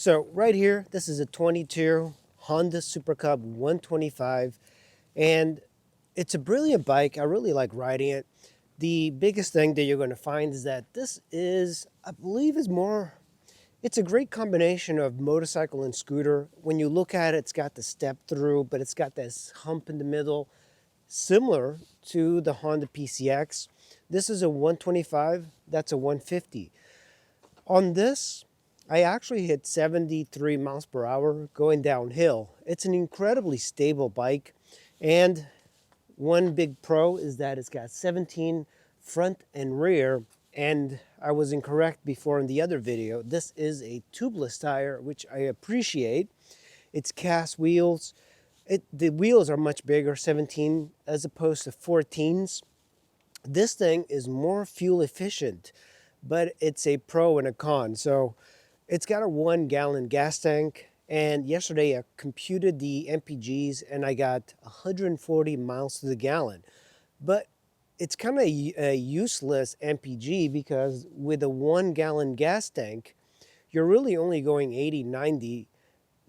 So right here, this is a 22 Honda Super Cub 125, and it's a brilliant bike. I really like riding it. The biggest thing that you're going to find is that this is, I believe, is more. It's a great combination of motorcycle and scooter. When you look at it, it's got the step through, but it's got this hump in the middle, similar to the Honda PCX. This is a 125. That's a 150. On this, I actually hit 73 miles per hour going downhill. It's an incredibly stable bike, and one big pro is that it's got 17 front and rear, and I was incorrect before in the other video. This is a tubeless tire, which I appreciate. It's cast wheels. The wheels are much bigger, 17 as opposed to 14s. This thing is more fuel efficient, but it's a pro and a con. So it's got a 1-gallon gas tank, and yesterday I computed the MPGs and I got 140 miles to the gallon. But it's kind of a useless MPG because with a 1-gallon gas tank, you're really only going 80, 90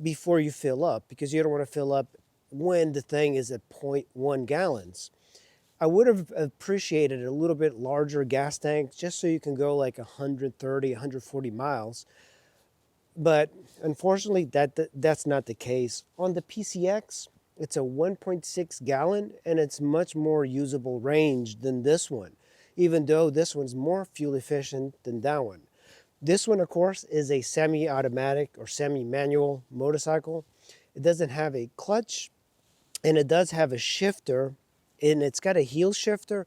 before you fill up, because you don't want to fill up when the thing is at 0.1 gallons. I would have appreciated a little bit larger gas tank just so you can go like 130, 140 miles. But unfortunately, that's not the case. On the PCX, it's a 1.6 gallon, and it's much more usable range than this one, even though this one's more fuel efficient than that one. This one, of course, is a semi-automatic or semi-manual motorcycle. It doesn't have a clutch, and it does have a shifter, and it's got a heel shifter.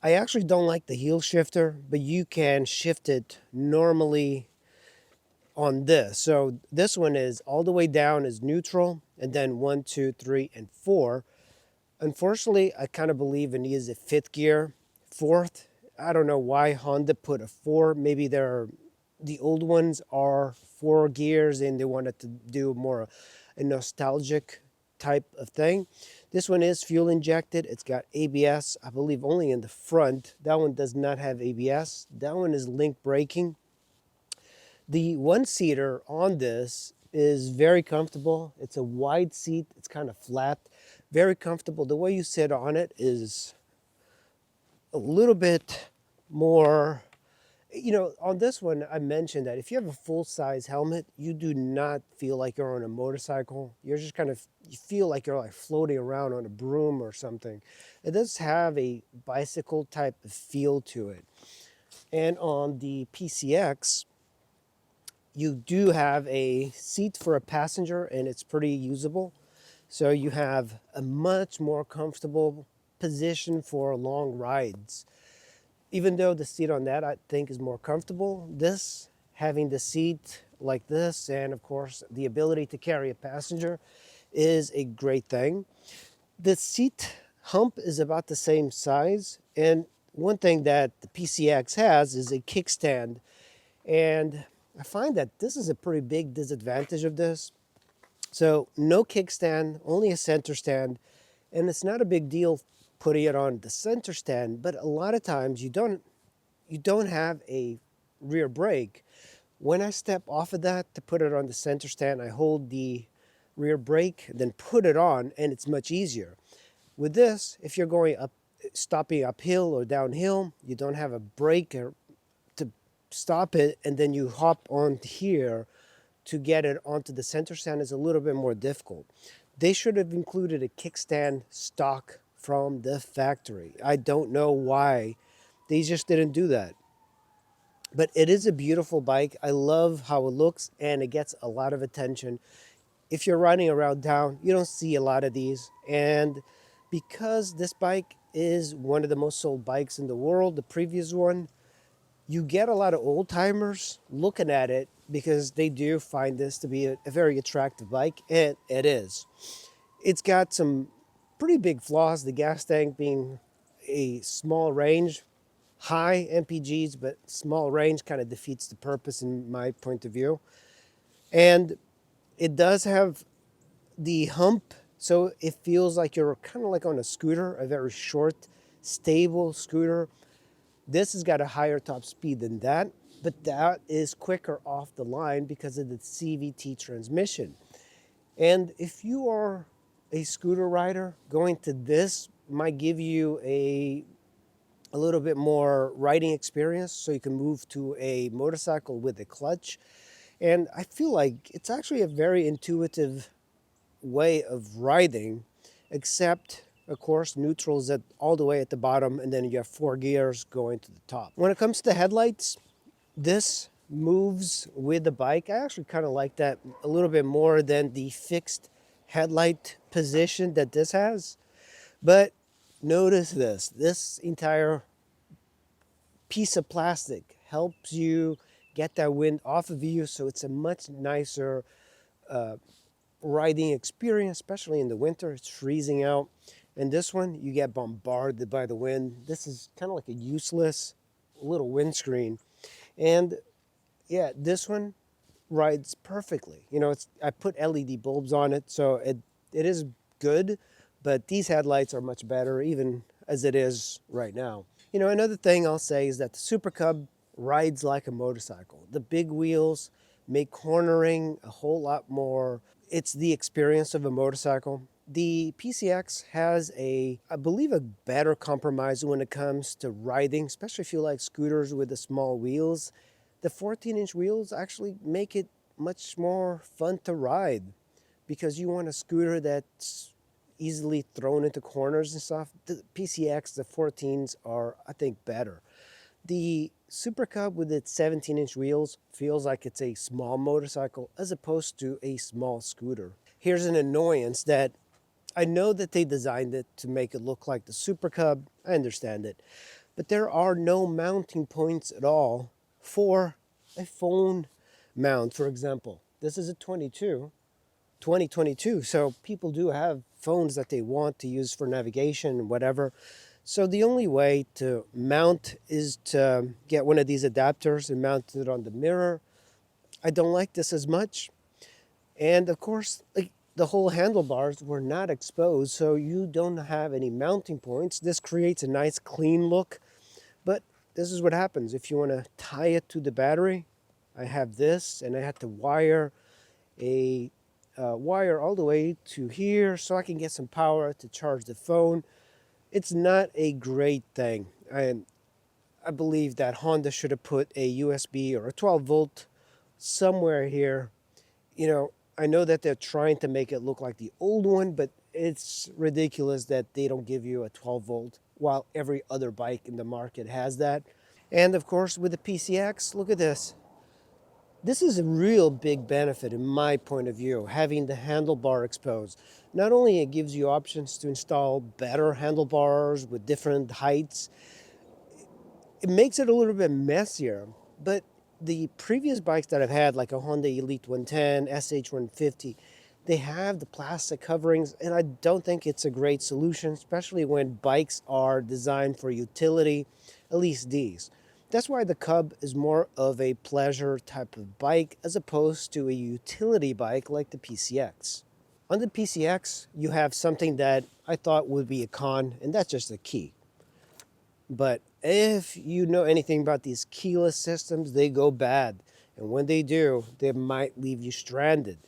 I actually don't like the heel shifter, but you can shift it normally on this. So this one is all the way down is neutral, and then 1, 2, 3, and 4. Unfortunately, I kind of believe it needs a fifth gear. Fourth, I don't know why Honda put a 4. Maybe the old ones are 4 gears and they wanted to do more a nostalgic type of thing. This one is fuel injected. It's got ABS, I believe, only in the front. That one does not have ABS. That one is link braking. The one-seater on this is very comfortable. It's a wide seat. It's kind of flat, very comfortable. The way you sit on it is a little bit more, on this one, I mentioned that if you have a full-size helmet, you do not feel like you're on a motorcycle. You're just you feel like you're like floating around on a broom or something. It does have a bicycle type of feel to it. And on the PCX, you do have a seat for a passenger, and it's pretty usable. So you have a much more comfortable position for long rides. Even though the seat on that I think is more comfortable, this, having the seat like this, and of course the ability to carry a passenger, is a great thing. The seat hump is about the same size, and one thing that the PCX has is a kickstand, and I find that this is a pretty big disadvantage of this. So no kickstand, only a center stand, and it's not a big deal putting it on the center stand, but a lot of times you don't have a rear brake. When I step off of that to put it on the center stand, I hold the rear brake, then put it on, and it's much easier. With this, if you're going up, stopping uphill or downhill, you don't have a brake to stop it, and then you hop on here to get it onto the center stand is a little bit more difficult. They should have included a kickstand stock from the factory. I don't know why they just didn't do that. But it is a beautiful bike. I love how it looks, and it gets a lot of attention. If you're riding around town, you don't see a lot of these. And because this bike is one of the most sold bikes in the world, the previous one, you get a lot of old timers looking at it because they do find this to be a very attractive bike, and it is. It's got some pretty big flaws, the gas tank being a small range, high MPGs, but small range kind of defeats the purpose in my point of view. And it does have the hump, so it feels like you're kind of like on a scooter, a very short, stable scooter. This has got a higher top speed than that. but that is quicker off the line because of the CVT transmission. And if you are a scooter rider, going to this might give you a little bit more riding experience so you can move to a motorcycle with a clutch. And I feel like it's actually a very intuitive way of riding, except of course neutral's at all the way at the bottom, and then you have 4 gears going to the top. When it comes to headlights, this moves with the bike. I actually kind of like that a little bit more than the fixed headlight position that this has. But notice this entire piece of plastic helps you get that wind off of you, so it's a much nicer riding experience, especially in the winter. It's freezing out. And this one, you get bombarded by the wind. This is kind of like a useless little windscreen. And yeah, this one rides perfectly. You know, I put LED bulbs on it, so it is good, but these headlights are much better, even as it is right now. You know, another thing I'll say is that the Super Cub rides like a motorcycle. The big wheels make cornering a whole lot more. It's the experience of a motorcycle. The PCX has I believe, a better compromise when it comes to riding, especially if you like scooters with the small wheels. The 14-inch wheels actually make it much more fun to ride because you want a scooter that's easily thrown into corners and stuff. The PCX, the 14s are, I think, better. The Super Cub with its 17-inch wheels feels like it's a small motorcycle as opposed to a small scooter. Here's an annoyance that I know that they designed it to make it look like the Super Cub. I understand it. But there are no mounting points at all for a phone mount, for example. This is a 2022, so people do have phones that they want to use for navigation and whatever. So the only way to mount is to get one of these adapters and mount it on the mirror. I don't like this as much. And of course, the whole handlebars were not exposed, so you don't have any mounting points. This creates a nice clean look, but this is what happens if you want to tie it to the battery. I have this, and I had to wire a wire all the way to here so I can get some power to charge the phone. It's not a great thing. I believe that Honda should have put a USB or a 12 volt somewhere here. You know, I know that they're trying to make it look like the old one, but it's ridiculous that they don't give you a 12 volt while every other bike in the market has that. And of course, with the PCX, look at this. This is a real big benefit in my point of view, having the handlebar exposed. Not only it gives you options to install better handlebars with different heights, it makes it a little bit messier, but the previous bikes that I've had, like a Honda Elite 110, SH150, they have the plastic coverings, and I don't think it's a great solution, especially when bikes are designed for utility, at least these. That's why the Cub is more of a pleasure type of bike as opposed to a utility bike like the PCX. On the PCX, you have something that I thought would be a con, and that's just a key. But if you know anything about these keyless systems, they go bad. And when they do, they might leave you stranded.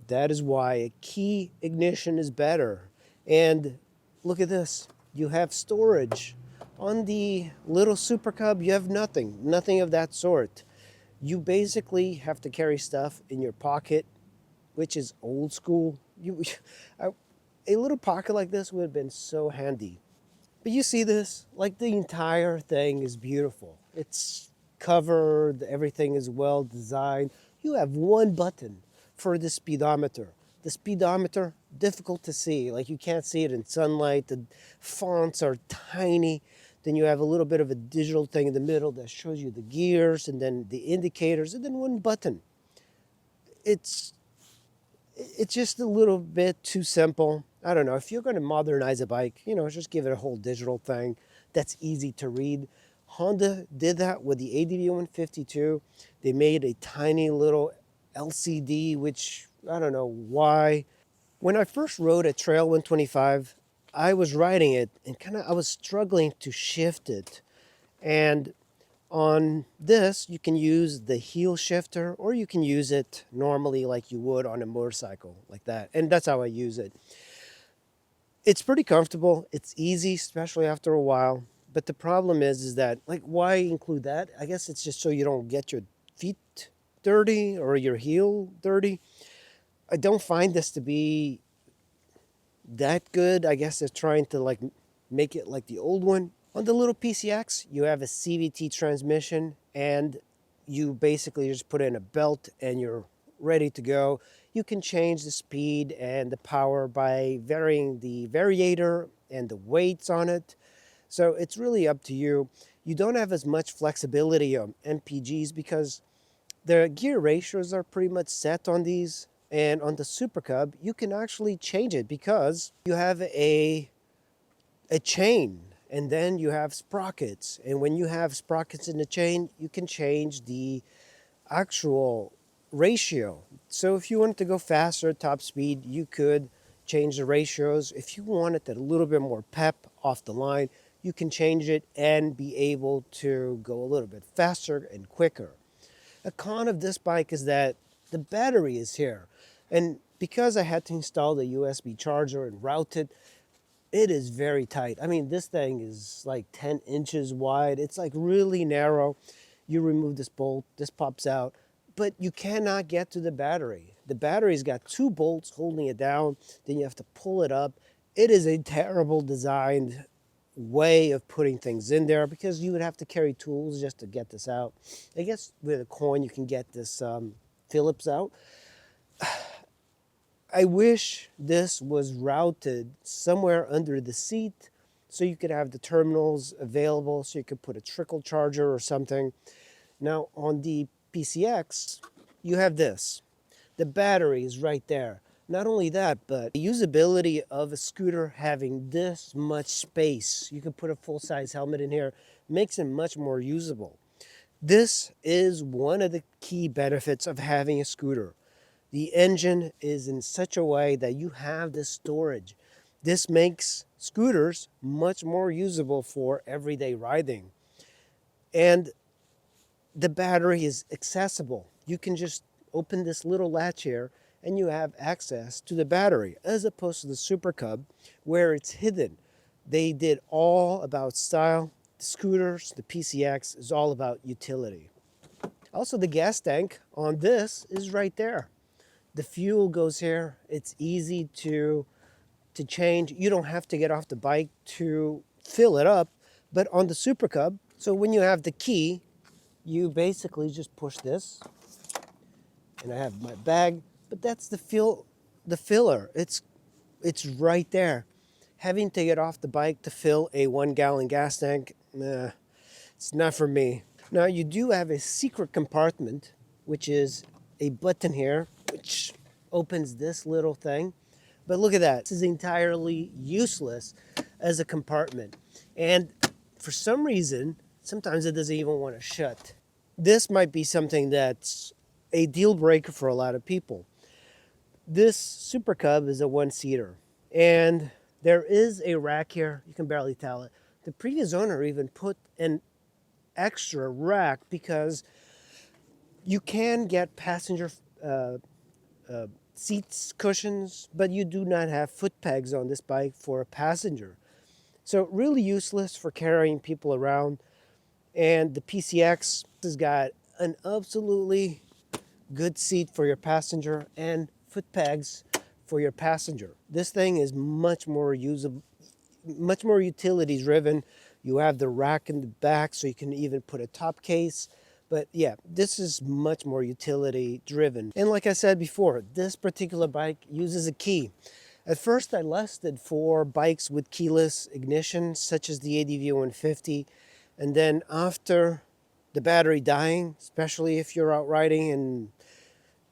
That is why a key ignition is better. And look at this. You have storage. On the little Super Cub, you have nothing of that sort. You basically have to carry stuff in your pocket, which is old school. A little pocket like this would have been so handy. But you see this, like the entire thing is beautiful. It's covered, everything is well designed. You have one button for the speedometer. The speedometer, difficult to see, like you can't see it in sunlight. The fonts are tiny. Then you have a little bit of a digital thing in the middle that shows you the gears and then the indicators and then one button. It's just a little bit too simple. I don't know, if you're going to modernize a bike, just give it a whole digital thing that's easy to read. Honda did that with the ADV 152. They made a tiny little LCD, which I don't know why. When I first rode a Trail 125, I was riding it and I was struggling to shift it. And On this, you can use the heel shifter, or you can use it normally like you would on a motorcycle, like that. And that's how I use it. It's pretty comfortable. It's easy, especially after a while. But the problem is that, like, why include that? I guess it's just so you don't get your feet dirty or your heel dirty. I don't find this to be that good. I guess they're trying to like make it like the old one. On the little PCX, you have a CVT transmission, and you basically just put in a belt and you're ready to go. You can change the speed and the power by varying the variator and the weights on it. So it's really up to you. You don't have as much flexibility on MPGs because the gear ratios are pretty much set on these. And on the Super Cub, you can actually change it because you have a chain, and then you have sprockets. And when you have sprockets in the chain, you can change the actual ratio. So if you wanted to go faster, top speed, you could change the ratios. If you wanted a little bit more pep off the line, you can change it and be able to go a little bit faster and quicker. A con of this bike is that the battery is here. And because I had to install the USB charger and route it, it is very tight. I mean, this thing is like 10 inches wide. It's like really narrow. You remove this bolt, this pops out, but you cannot get to the battery. The battery's got 2 bolts holding it down. Then you have to pull it up. It is a terrible designed way of putting things in there because you would have to carry tools just to get this out. I guess with a coin you can get this Phillips out. I wish this was routed somewhere under the seat so you could have the terminals available so you could put a trickle charger or something. Now on the PCX, you have this. The battery is right there. Not only that, but the usability of a scooter having this much space, you could put a full-size helmet in here, makes it much more usable. This is one of the key benefits of having a scooter. The engine is in such a way that you have this storage. This makes scooters much more usable for everyday riding. And the battery is accessible. You can just open this little latch here and you have access to the battery, as opposed to the Super Cub where it's hidden. They did all about style. The scooters, the PCX, is all about utility. Also, the gas tank on this is right there. The fuel goes here. It's easy to change. You don't have to get off the bike to fill it up. But on the Super Cub, so when you have the key, you basically just push this. And I have my bag, but that's the filler. It's right there. Having to get off the bike to fill a 1-gallon gas tank, it's not for me. Now you do have a secret compartment, which is a button here, which opens this little thing. But look at that. This is entirely useless as a compartment. And for some reason, sometimes it doesn't even want to shut. This might be something that's a deal breaker for a lot of people. This Super Cub is a 1-seater. And there is a rack here. You can barely tell it. The previous owner even put an extra rack because you can get passenger seats, cushions, but you do not have foot pegs on this bike for a passenger. So really useless for carrying people around. And the PCX has got an absolutely good seat for your passenger and foot pegs for your passenger. This thing is much more usable, much more utility driven. You have the rack in the back so you can even put a top case. But yeah, this is much more utility driven. And like I said before, this particular bike uses a key. At first I lusted for bikes with keyless ignition, such as the ADV 150. And then after the battery dying, especially if you're out riding and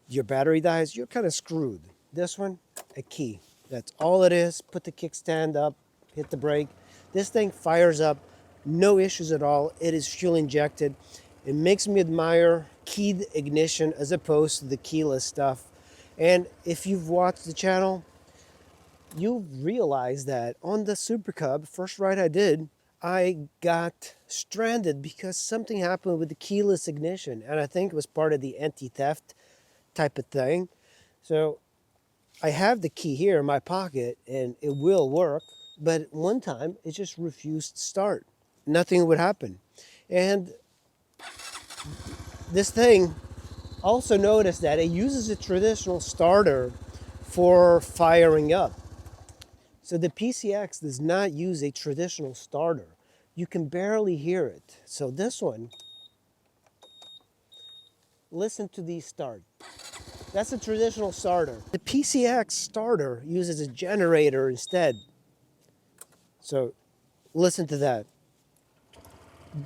your battery dies, you're kind of screwed. This one, a key. That's all it is. Put the kickstand up, hit the brake. This thing fires up, no issues at all. It is fuel injected. It makes me admire keyed ignition as opposed to the keyless stuff. And if you've watched the channel, you'll realize that on the Super Cub, first ride I did, I got stranded because something happened with the keyless ignition, and I think it was part of the anti-theft type of thing. So I have the key here in my pocket and it will work, but one time it just refused to start. Nothing would happen. And this thing, also noticed that it uses a traditional starter for firing up. So the PCX does not use a traditional starter. You can barely hear it. So this one, listen to these start. That's a traditional starter. The PCX starter uses a generator instead. So listen to that.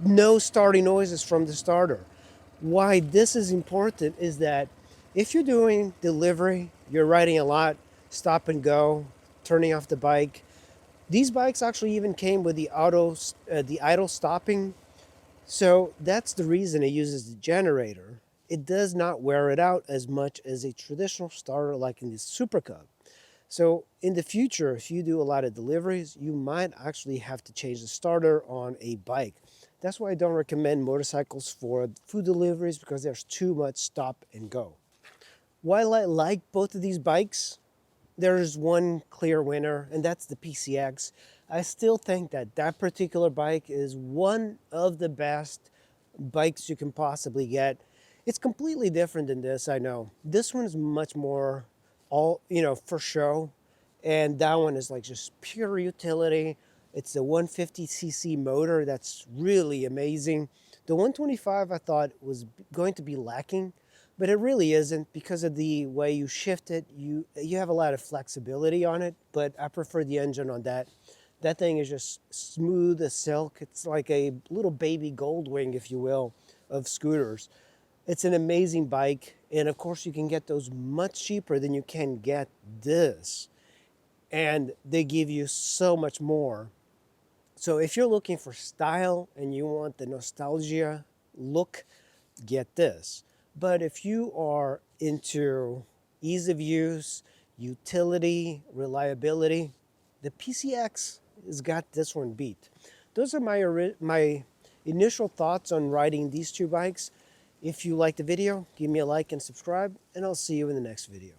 No starting noises from the starter. Why this is important is that if you're doing delivery, you're riding a lot, stop and go, turning off the bike. These bikes actually even came with the idle stopping. So that's the reason it uses the generator. It does not wear it out as much as a traditional starter like in the Super Cub. So in the future, if you do a lot of deliveries, you might actually have to change the starter on a bike. That's why I don't recommend motorcycles for food deliveries, because there's too much stop and go. While I like both of these bikes, there's one clear winner, and that's the PCX. I still think that that particular bike is one of the best bikes you can possibly get. It's completely different than this, I know. This one is much more for show, and that one is like just pure utility. It's the 150cc motor that's really amazing. The 125 I thought was going to be lacking, but it really isn't, because of the way you shift it. You have a lot of flexibility on it, but I prefer the engine on that. That thing is just smooth as silk. It's like a little baby Goldwing, if you will, of scooters. It's an amazing bike, and of course you can get those much cheaper than you can get this. And they give you so much more. So if you're looking for style and you want the nostalgia look, get this. But if you are into ease of use, utility, reliability, the PCX has got this one beat. Those are my initial thoughts on riding these two bikes. If you like the video, give me a like and subscribe, and I'll see you in the next video.